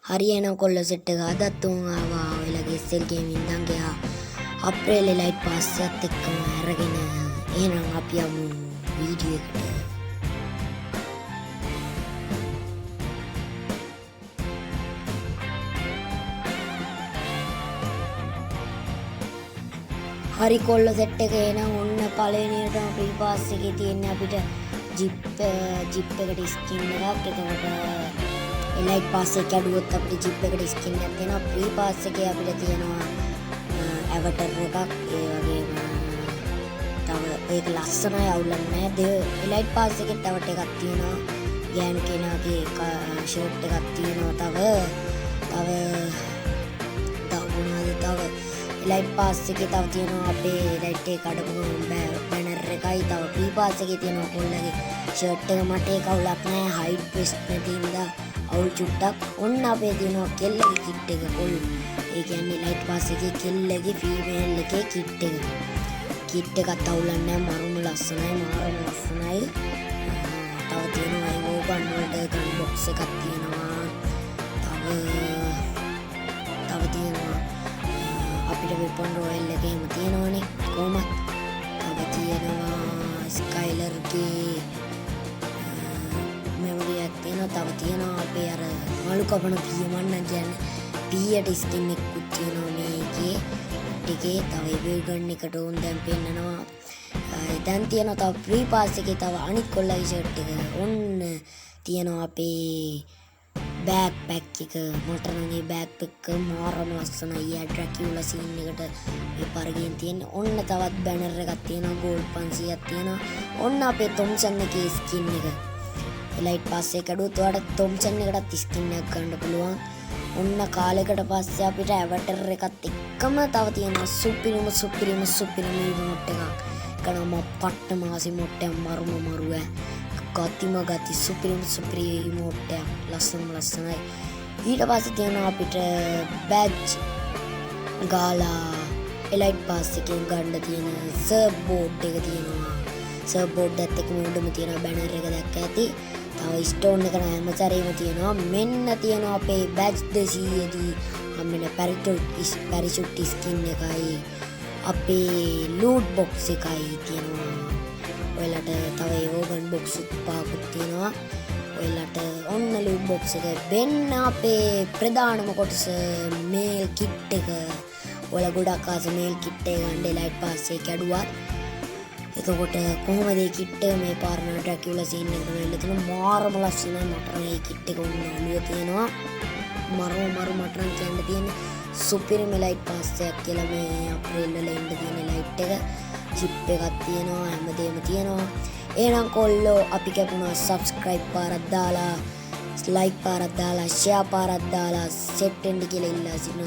හරියන කොල්ල සෙට් එක අදත් උන් ආවා ඔයලගේ SL ගේමින් ඉඳන් ගියා අප්‍රේල් ලයිට් පාස් එකත් එක්කම අරගෙන එහෙනම් අපි යමු වීඩියෝ එකට. හරි කොල්ල සෙට් එක එහෙනම් ඔන්න පළවෙනියටම ප්‍රී පාස් එකේ තියෙන්නේ අපිට ජිප් එකට ස්කින් එකක්. එතකොට ලයිට් පාස් එක කැඩුවොත් අපිට ජිප් එකට ස්කින් එකක් දෙනවා. ප්‍රී පාස් එකේ අපිට තියෙනවා ඇවටර් එකක්. ඒ වගේම තව ඒක ලස්සනයි අවුලක් නැහැ. ලයිට් පාස් එකේ තවට එකක් තියෙනවා. ගෑනු කෙනාගේ ෂර්ට් එකක් තියෙනවා. තව ලයිට් පාස් එකේ තව තියෙනවා අපේ ලයිට් එක කඩපු බැනර් එකයි. තව ප්‍රී පාස් එකේ තියෙනවා කොල්ලගේ ෂර්ට් එක. මට ඒක අවුලක් නැහැ. හයිඩ් වෙස්ට් නැති හින්දා අවුල් චුට්ටක්. ඔන්න අපේ තියෙනවා කෙල්ලගේ කිට් එක කොල්. ඒ කියන්නේ ලයිට් පාස් එකේ කෙල්ලගේ ෆීමේල් එකේ කිට් එක. කිට් එකත් අවුලක් නැහැ. මරුම ලස්සනයි. තව තියෙනවා ඒ ඕගන් වලට ගන් බොක්ස් එකක් තියෙනවා. තව තියෙනවා අපිට වෙපන් රොයල් එක එහෙම තියෙනවනේ කොහොමත්. තව තියෙනවා ස්කයිලර්ගේ මෙමරියක් තියෙනවා. තව තියෙනවා අපේ අර මලු කපන පියමන්න කියන්නේ පීයට ස්කින් එකකුත් තියෙනවා මේකේ ටිකේ. තව එවර්ගන් එකට උන් දැන් පෙන්නනවා. දැන් තියෙනවා තව ප්‍රී පාස් එකේ තව අනිත් කොල්ලගේ ෂර්ට් එක. ඔන්න තියෙනවා අපේ බෑග් පැක් එක. මට නම් මේ බෑග් පැක් මාරම ලස්සනයි. යා ඩ්‍රැකියුලා සීන් එකට මේ පරගින් තියෙන්නේ. ඔන්න තවත් බැනර් එකක් තියෙනවා. ගෝල්ඩ් 500ක් තියෙනවා. ඔන්න අපේ තොම්සන් එකේ ස්කින් එක. ලයිට් පාස් එක කැඩුවොත් ඔයාලට තොම්සන් එකටත් ස්කින් එකක් ගන්න පුළුවන්. ඔන්න කාලයකට පස්සේ අපිට ඇවටර් එකත් එක්කම තව තියෙනවා සුපිරිම ඉමෝට් එකක්. කනම පට්ට මාසි මොට්ටයක් මරුව ගති සුපිරිම ඉමෝට් එකක්. ලස්සනයි. ඊට පස්සේ තියෙනවා අපිට බැජ් ගාලා ලයිට් පාස් එකෙන් ගන්න තියෙන සර්ෆ් බෝඩ් එක තියෙනවා. සර්ෆ් බෝඩ් එකත් එක්කම උඩම තියෙන බැනර් එක දැක්ක ඇති. තව ස්ටෝන් එක හැම සැරේම තියෙනවා. මෙන්න තියෙනවා අපේ බැජ් 200 දී අපිට පැරිෂුට් ස්කින් එකයි අපේ ලූට් බොක්ස් එකයි තියෙනවා. ඔයාලට තව ඕගන් බොක්ස් පහකුත් තියෙනවා. ඔයාලට ඔන්න ලූට් බොක්ස් එක වෙන්න අපේ ප්‍රධානම කොටස මේල් කිට් එක. ඔයාලා ගොඩක් ආස මේල් කිට් එක ගන්න ලයිට් පාස් එක කැඩුවත්. එතකොට කොහොමද මේ කිට් එක මේ පාරන ඩ්‍රැකියුලා සීන් එක තමයි තියෙන මාරම ලස්සනයි. මට මේ කිට් එක ඔන්න ඔළුව තියෙනවා. මට නම් කියන්න තියෙන්නේ සුපිරිම ලයිට් පාස් එකක් කියලා. මේ අප්‍රේල් වල එන්න තියෙන ලයිට් එක චිප් එකක් තියෙනවා. හැමදේම තියෙනවා. එහෙනම් කොල්ලෝ අපි කැපුණා සබ්ස්ක්‍රයිබ් පාරක් දාලා ලයික් පාරක් දාලා ෂෙයා පාරක් දාලා සෙට් වෙන්න කියලා ඉල්ලා සිටිනවා.